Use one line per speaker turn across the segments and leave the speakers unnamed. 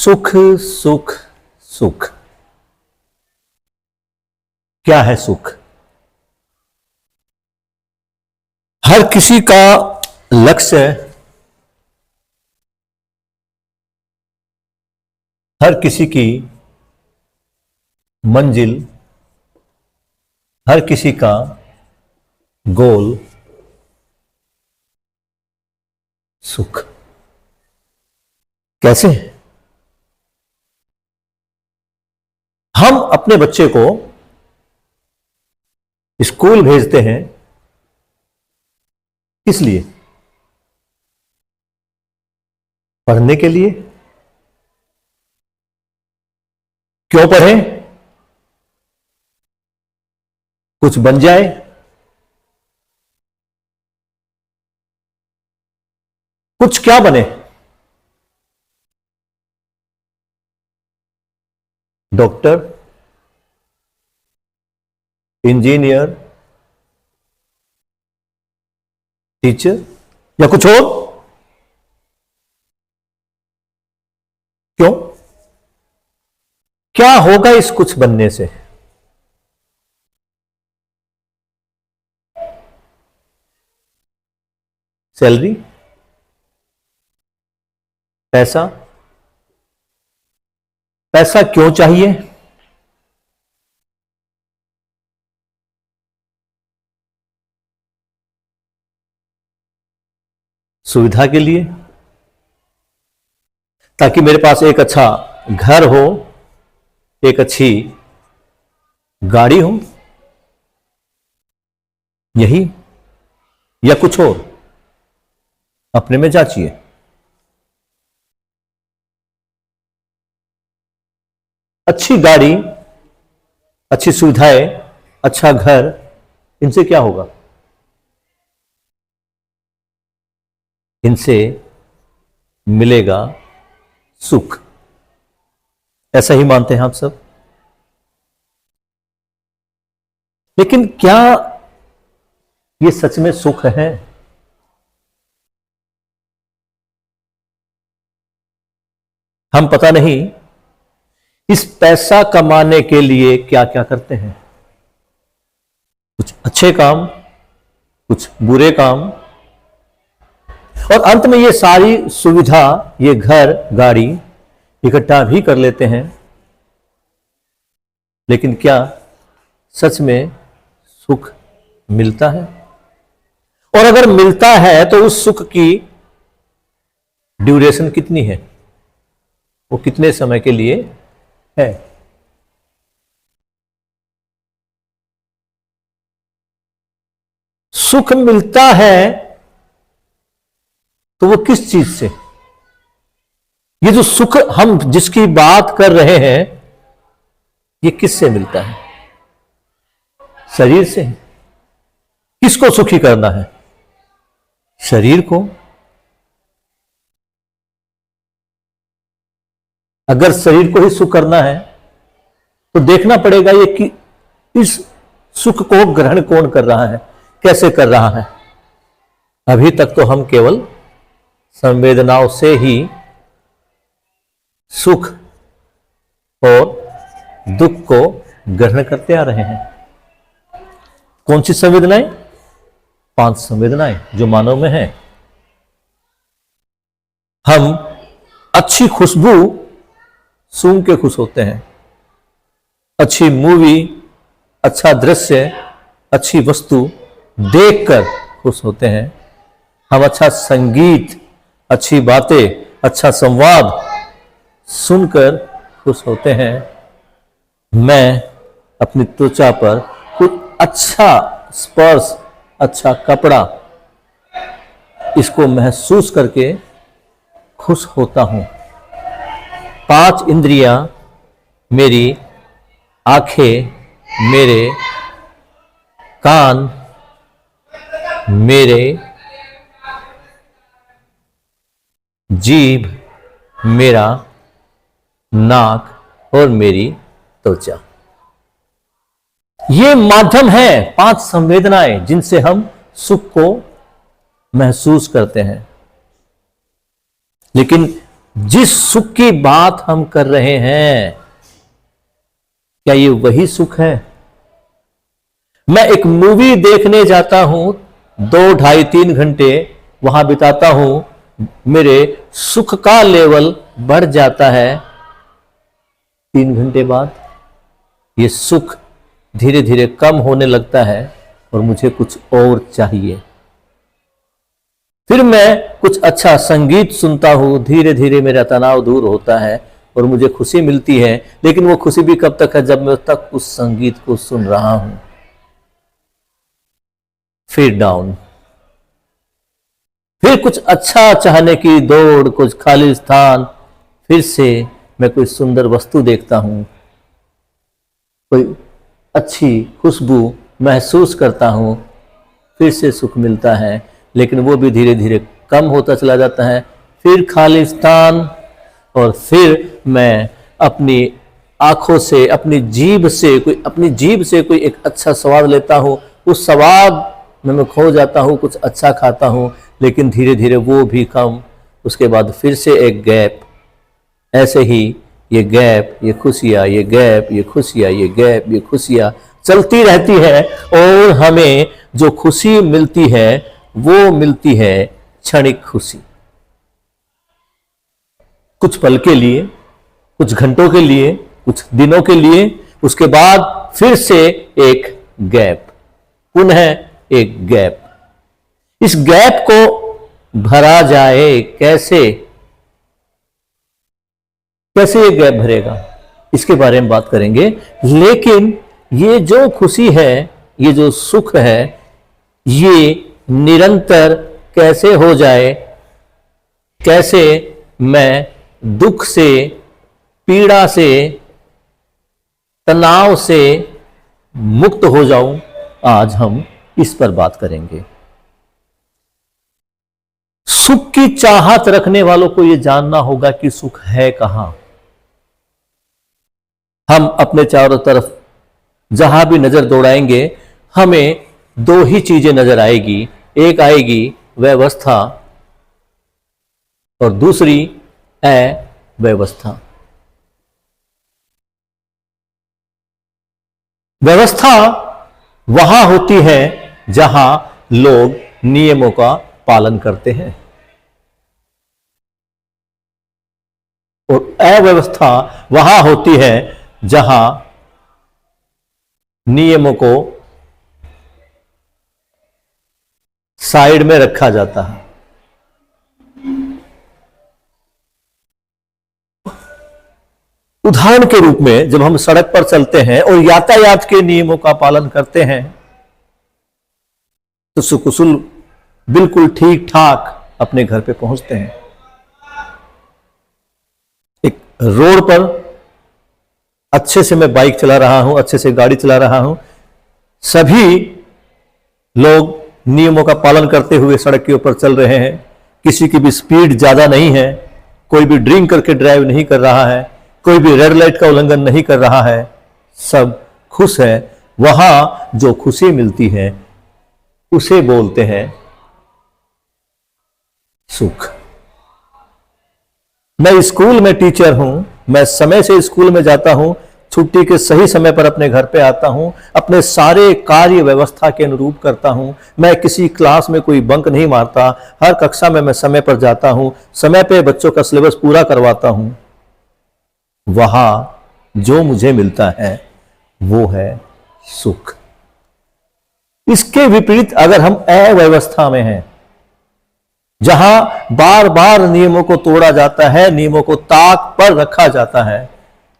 सुख सुख सुख। क्या है सुख? हर किसी का लक्ष्य, हर किसी की मंजिल, हर किसी का गोल सुख। कैसे? हम अपने बच्चे को स्कूल भेजते हैं, किस लिए? पढ़ने के लिए। क्यों पढ़े? कुछ बन जाए। कुछ क्या बने? डॉक्टर, इंजीनियर, टीचर या कुछ और? क्यों? क्या होगा इस कुछ बनने से? सैलरी, पैसा। पैसा क्यों चाहिए? सुविधा के लिए, ताकि मेरे पास एक अच्छा घर हो, एक अच्छी गाड़ी हो। यही या कुछ और? अपने में जांचिए। अच्छी गाड़ी, अच्छी सुविधाएं, अच्छा घर, इनसे क्या होगा? इनसे मिलेगा सुख। ऐसा ही मानते हैं आप सब। लेकिन क्या ये सच में सुख है? हम पता नहीं इस पैसा कमाने के लिए क्या क्या करते हैं। कुछ अच्छे काम, कुछ बुरे काम, और अंत में ये सारी सुविधा, ये घर गाड़ी इकट्ठा भी कर लेते हैं। लेकिन क्या सच में सुख मिलता है? और अगर मिलता है तो उस सुख की ड्यूरेशन कितनी है? वो कितने समय के लिए है? सुख मिलता है तो वो किस चीज से? ये जो सुख हम जिसकी बात कर रहे हैं, ये किससे मिलता है? शरीर से। किसको सुखी करना है? शरीर को। अगर शरीर को ही सुख करना है तो देखना पड़ेगा ये कि इस सुख को ग्रहण कौन कर रहा है, कैसे कर रहा है। अभी तक तो हम केवल संवेदनाओं से ही सुख और दुख को ग्रहण करते आ रहे हैं। कौन सी संवेदनाएं? 5 संवेदनाएं जो मानव में हैं। हम अच्छी खुशबू सूंघ के खुश होते हैं, अच्छी मूवी, अच्छा दृश्य, अच्छी वस्तु देखकर खुश होते हैं। हम अच्छा संगीत, अच्छी बातें, अच्छा संवाद सुनकर खुश होते हैं। मैं अपनी त्वचा पर कुछ अच्छा स्पर्श, अच्छा कपड़ा, इसको महसूस करके खुश होता हूं। 5 इंद्रियां, मेरी आंखें, मेरे कान, मेरे जीभ, मेरा नाक और मेरी त्वचा, ये माध्यम है। 5 संवेदनाएं जिनसे हम सुख को महसूस करते हैं। लेकिन जिस सुख की बात हम कर रहे हैं, क्या ये वही सुख है? मैं एक मूवी देखने जाता हूं, 2, ढाई, 3 घंटे वहां बिताता हूं, मेरे सुख का लेवल बढ़ जाता है। 3 घंटे बाद ये सुख धीरे धीरे कम होने लगता है और मुझे कुछ और चाहिए। फिर मैं कुछ अच्छा संगीत सुनता हूं, धीरे धीरे मेरा तनाव दूर होता है और मुझे खुशी मिलती है। लेकिन वो खुशी भी कब तक है? जब मैं तक उस संगीत को सुन रहा हूं। फिर डाउन, फिर कुछ अच्छा चाहने की दौड़, कुछ खाली स्थान, फिर से मैं कोई सुंदर वस्तु देखता हूं, कोई अच्छी खुशबू महसूस करता हूं, फिर से सुख मिलता है। लेकिन वो भी धीरे धीरे कम होता चला जाता है। फिर खाली स्थान, और फिर मैं अपनी आंखों से, अपनी जीभ से कोई एक अच्छा स्वाद लेता हूं, उस स्वाद में मैं खो जाता हूं, कुछ अच्छा खाता हूं, लेकिन धीरे धीरे वो भी कम। उसके बाद फिर से एक गैप। ऐसे ही ये गैप, ये खुशियां, ये गैप, ये खुशियां, ये गैप, ये खुशियां चलती रहती है। और हमें जो खुशी मिलती है वो मिलती है क्षणिक खुशी, कुछ पल के लिए, कुछ घंटों के लिए, कुछ दिनों के लिए। उसके बाद फिर से एक गैप, पुनः एक गैप। इस गैप को भरा जाए कैसे? कैसे ये गैप भरेगा, इसके बारे में बात करेंगे। लेकिन ये जो खुशी है, ये जो सुख है, ये निरंतर कैसे हो जाए? कैसे मैं दुख से, पीड़ा से, तनाव से मुक्त हो जाऊं? आज हम इस पर बात करेंगे। सुख की चाहत रखने वालों को यह जानना होगा कि सुख है कहां। हम अपने चारों तरफ जहां भी नजर दौड़ाएंगे, हमें दो ही चीजें नजर आएगी। एक आएगी व्यवस्था और दूसरी अव्यवस्था। व्यवस्था वहां होती है जहां लोग नियमों का पालन करते हैं, और अव्यवस्था वहां होती है जहां नियमों को साइड में रखा जाता है। उदाहरण के रूप में, जब हम सड़क पर चलते हैं और यातायात के नियमों का पालन करते हैं तो सुकुशल बिल्कुल ठीक ठाक अपने घर पे पहुंचते हैं। एक रोड पर अच्छे से मैं बाइक चला रहा हूं, अच्छे से गाड़ी चला रहा हूं, सभी लोग नियमों का पालन करते हुए सड़क के ऊपर चल रहे हैं। किसी की भी स्पीड ज्यादा नहीं है, कोई भी ड्रिंक करके ड्राइव नहीं कर रहा है, कोई भी रेड लाइट का उल्लंघन नहीं कर रहा है, सब खुश है। वहां जो खुशी मिलती है उसे बोलते हैं सुख। मैं स्कूल में टीचर हूं, मैं समय से स्कूल में जाता हूं, छुट्टी के सही समय पर अपने घर पे आता हूं, अपने सारे कार्य व्यवस्था के अनुरूप करता हूं। मैं किसी क्लास में कोई बंक नहीं मारता, हर कक्षा में मैं समय पर जाता हूं, समय पे बच्चों का सिलेबस पूरा करवाता हूं। वहां जो मुझे मिलता है वो है सुख। इसके विपरीत अगर हम अव्यवस्था में हैं, जहां बार बार नियमों को तोड़ा जाता है, नियमों को ताक पर रखा जाता है,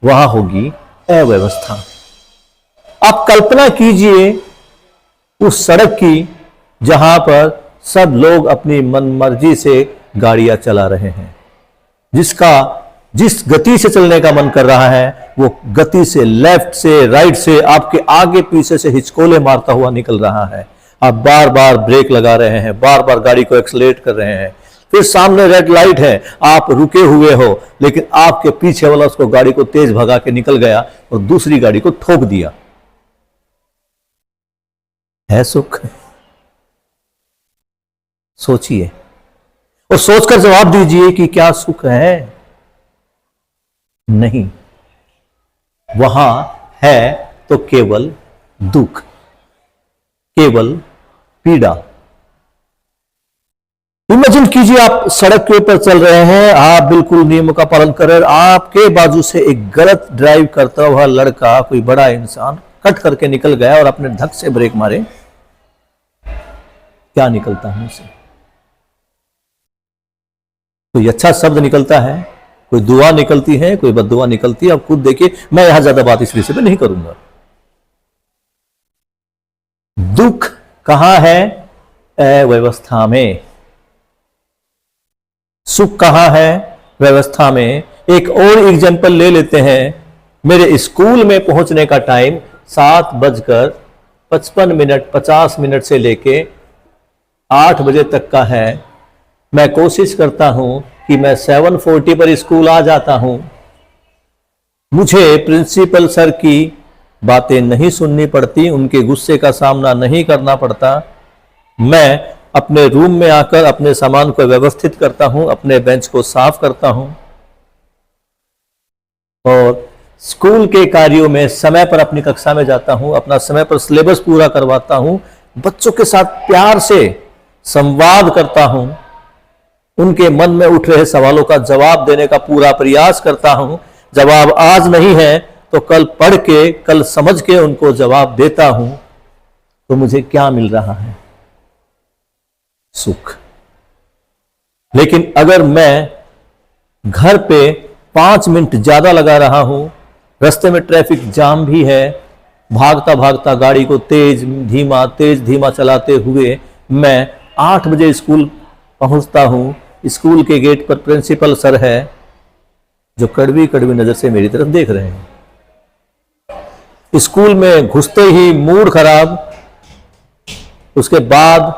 वहां होगी अव्यवस्था। आप कल्पना कीजिए उस सड़क की जहां पर सब लोग अपनी मनमर्जी से गाड़ियां चला रहे हैं, जिस गति से चलने का मन कर रहा है वो गति से, लेफ्ट से, राइट से, आपके आगे पीछे से हिचकोले मारता हुआ निकल रहा है। आप बार बार ब्रेक लगा रहे हैं, बार बार गाड़ी को एक्सलेट कर रहे हैं, फिर सामने रेड लाइट है, आप रुके हुए हो, लेकिन आपके पीछे वाला उसको गाड़ी को तेज भगा के निकल गया और दूसरी गाड़ी को ठोक दिया। है सुख? सोचिए और सोचकर जवाब दीजिए कि क्या सुख है। नहीं, वहां है तो केवल दुख, केवल पीड़ा। इमेजिन कीजिए, आप सड़क के ऊपर चल रहे हैं, आप बिल्कुल नियमों का पालन कर रहे हैं, आपके बाजू से एक गलत ड्राइव करता हुआ लड़का, कोई बड़ा इंसान कट करके निकल गया और अपने धक से ब्रेक मारे, क्या निकलता है उसे? कोई अच्छा शब्द निकलता है, कोई दुआ निकलती है, कोई बद्दुआ निकलती है। अब खुद देखिए, मैं यहां ज्यादा बात इस विषय पे नहीं करूंगा। दुख कहां है? अव्यवस्था में। सुख कहां है? व्यवस्था में। एक और एग्जाम्पल ले लेते हैं। मेरे स्कूल में पहुंचने का टाइम 7:55 50 मिनट से लेके 8 बजे तक का है। मैं कोशिश करता हूं कि मैं 7:40 पर स्कूल आ जाता हूं। मुझे प्रिंसिपल सर की बातें नहीं सुननी पड़ती, उनके गुस्से का सामना नहीं करना पड़ता। मैं अपने रूम में आकर अपने सामान को व्यवस्थित करता हूं, अपने बेंच को साफ करता हूं और स्कूल के कार्यों में समय पर अपनी कक्षा में जाता हूं, अपना समय पर सिलेबस पूरा करवाता हूं, बच्चों के साथ प्यार से संवाद करता हूं, उनके मन में उठ रहे सवालों का जवाब देने का पूरा प्रयास करता हूं। जवाब आज नहीं है तो कल पढ़ के, कल समझ के उनको जवाब देता हूं। तो मुझे क्या मिल रहा है? सुख। लेकिन अगर मैं घर पे 5 मिनट ज्यादा लगा रहा हूं, रास्ते में ट्रैफिक जाम भी है, भागता भागता गाड़ी को तेज धीमा चलाते हुए मैं 8 बजे स्कूल पहुंचता हूं। स्कूल के गेट पर प्रिंसिपल सर है जो कड़वी कड़वी नजर से मेरी तरफ देख रहे हैं। स्कूल में घुसते ही मूड खराब। उसके बाद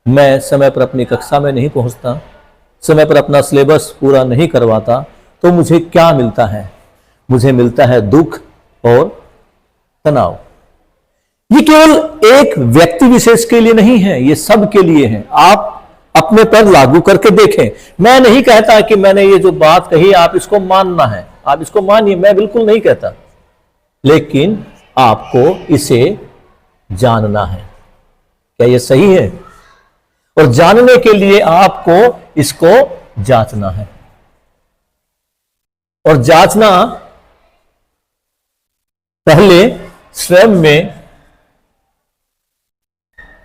मैं समय पर अपनी कक्षा में नहीं पहुंचता, समय पर अपना सिलेबस पूरा नहीं करवाता। तो मुझे क्या मिलता है? मुझे मिलता है दुख और तनाव। ये केवल एक व्यक्ति विशेष के लिए नहीं है, ये सब के लिए है। आप अपने पर लागू करके देखें। मैं नहीं कहता कि मैंने ये जो बात कही आप इसको मानना है, आप इसको मानिए, मैं बिल्कुल नहीं कहता, लेकिन आपको इसे जानना है। क्या ये सही है? और जानने के लिए आपको इसको जांचना है। और जांचना पहले स्वयं में,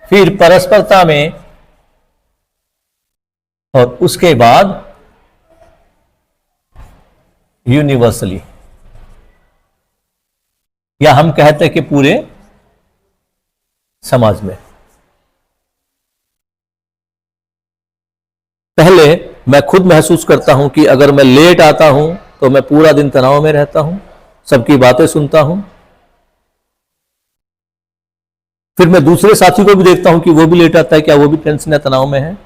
फिर परस्परता में और उसके बाद यूनिवर्सली, या हम कहते हैं कि पूरे समाज में। पहले मैं खुद महसूस करता हूं कि अगर मैं लेट आता हूं तो मैं पूरा दिन तनाव में रहता हूं, सबकी बातें सुनता हूं। फिर मैं दूसरे साथी को भी देखता हूं कि वो भी लेट आता है, क्या वो भी टेंशन या तनाव में है।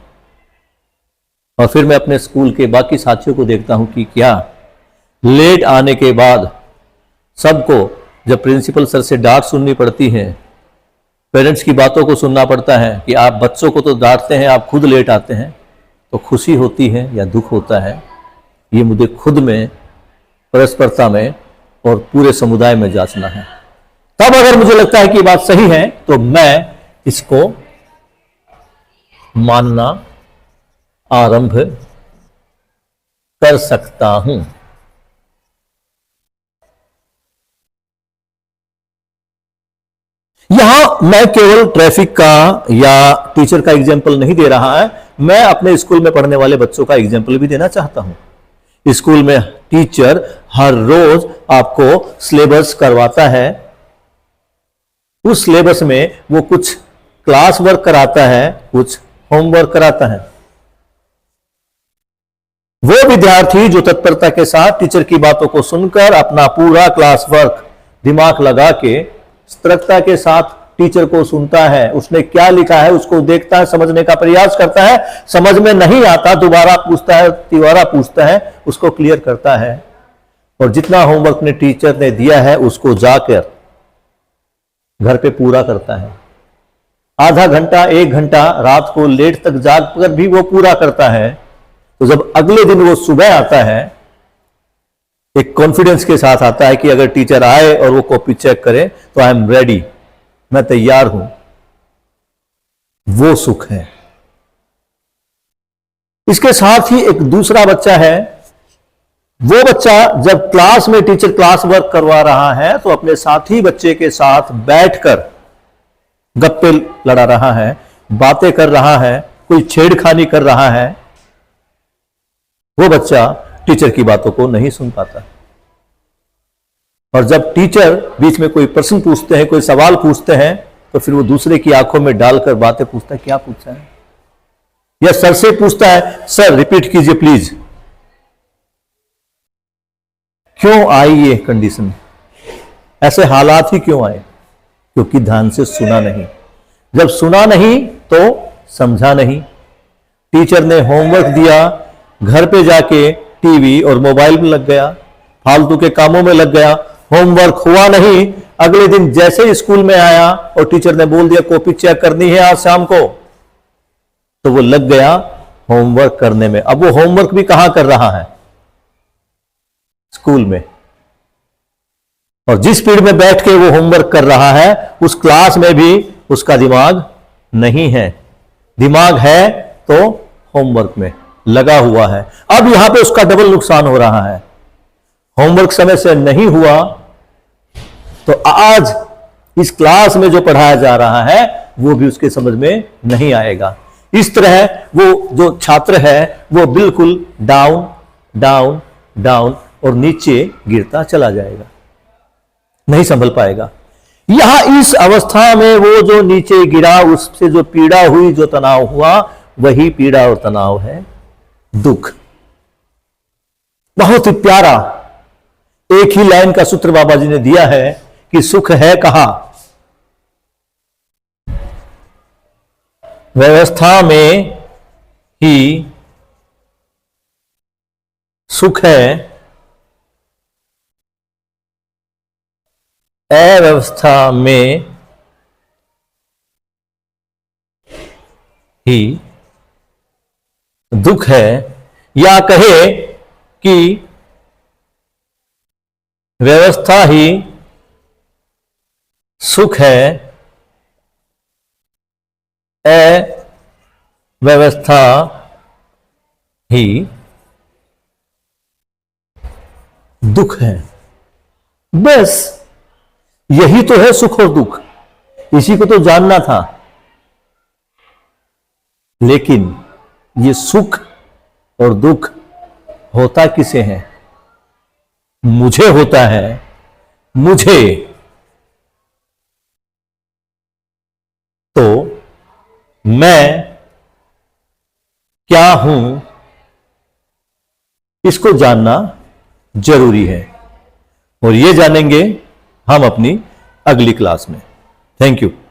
और फिर मैं अपने स्कूल के बाकी साथियों को देखता हूं कि क्या लेट आने के बाद सबको जब प्रिंसिपल सर से डांट सुननी पड़ती है, पेरेंट्स की बातों को सुनना पड़ता है कि आप बच्चों को तो डांटते हैं, आप खुद लेट आते हैं, तो खुशी होती है या दुख होता है, ये मुझे खुद में, परस्परता में और पूरे समुदाय में जांचना है। तब अगर मुझे लगता है कि बात सही है तो मैं इसको मानना आरंभ कर सकता हूं। यहां मैं केवल ट्रैफिक का या टीचर का एग्जाम्पल नहीं दे रहा है, मैं अपने स्कूल में पढ़ने वाले बच्चों का एग्जाम्पल भी देना चाहता हूं। स्कूल में टीचर हर रोज आपको सिलेबस करवाता है। उस सिलेबस में वो कुछ क्लास वर्क कराता है, कुछ होमवर्क कराता है। वो विद्यार्थी जो तत्परता के साथ टीचर की बातों को सुनकर अपना पूरा क्लास वर्क दिमाग लगा के सतर्कता के साथ टीचर को सुनता है, उसने क्या लिखा है उसको देखता है, समझने का प्रयास करता है, समझ में नहीं आता दोबारा पूछता है, तिबारा पूछता है, उसको क्लियर करता है और जितना होमवर्क ने टीचर ने दिया है उसको जाकर घर पे पूरा करता है। आधा घंटा 1 घंटा रात को लेट तक जाग कर भी वो पूरा करता है। तो जब अगले दिन वो सुबह आता है एक कॉन्फिडेंस के साथ आता है कि अगर टीचर आए और वो कॉपी चेक करे तो आई एम रेडी, मैं तैयार हूं। वो सुख है। इसके साथ ही एक दूसरा बच्चा है। वो बच्चा जब क्लास में टीचर क्लास वर्क करवा रहा है तो अपने साथी बच्चे के साथ बैठकर गप्पे लड़ा रहा है, बातें कर रहा है, कोई छेड़खानी कर रहा है। वो बच्चा टीचर की बातों को नहीं सुन पाता। और जब टीचर बीच में कोई प्रश्न पूछते हैं, कोई सवाल पूछते हैं, तो फिर वो दूसरे की आंखों में डालकर बातें पूछता है, क्या पूछा है, या सर से पूछता है, सर रिपीट कीजिए प्लीज। क्यों आई ये कंडीशन? ऐसे हालात ही क्यों आए? क्योंकि ध्यान से सुना नहीं। जब सुना नहीं तो समझा नहीं। टीचर ने होमवर्क दिया, घर पे जाके टीवी और मोबाइल में लग गया, फालतू के कामों में लग गया, होमवर्क हुआ नहीं। अगले दिन जैसे ही स्कूल में आया और टीचर ने बोल दिया कॉपी चेक करनी है आज शाम को, तो वो लग गया होमवर्क करने में। अब वो होमवर्क भी कहां कर रहा है? स्कूल में। और जिस स्पीड में बैठ के वो होमवर्क कर रहा है उस क्लास में भी उसका दिमाग नहीं है। दिमाग है तो होमवर्क में लगा हुआ है। अब यहां पे उसका डबल नुकसान हो रहा है। होमवर्क समय से नहीं हुआ तो आज इस क्लास में जो पढ़ाया जा रहा है वो भी उसके समझ में नहीं आएगा। इस तरह वो जो छात्र है वो बिल्कुल डाउन डाउन डाउन और नीचे गिरता चला जाएगा, नहीं संभल पाएगा। यहां इस अवस्था में वो जो नीचे गिरा, उससे जो पीड़ा हुई, जो तनाव हुआ, वही पीड़ा और तनाव है दुख। बहुत ही प्यारा एक ही लाइन का सूत्र बाबा जी ने दिया है कि सुख है कहां? व्यवस्था में ही सुख है, अव्यवस्था में ही दुख है। या कहे कि व्यवस्था ही सुख है, अव्यवस्था ही दुख है। बस यही तो है सुख और दुख। इसी को तो जानना था। लेकिन ये सुख और दुख होता किसे है? मुझे होता है। मुझे तो मैं क्या हूं, इसको जानना जरूरी है। और ये जानेंगे हम अपनी अगली क्लास में। Thank you.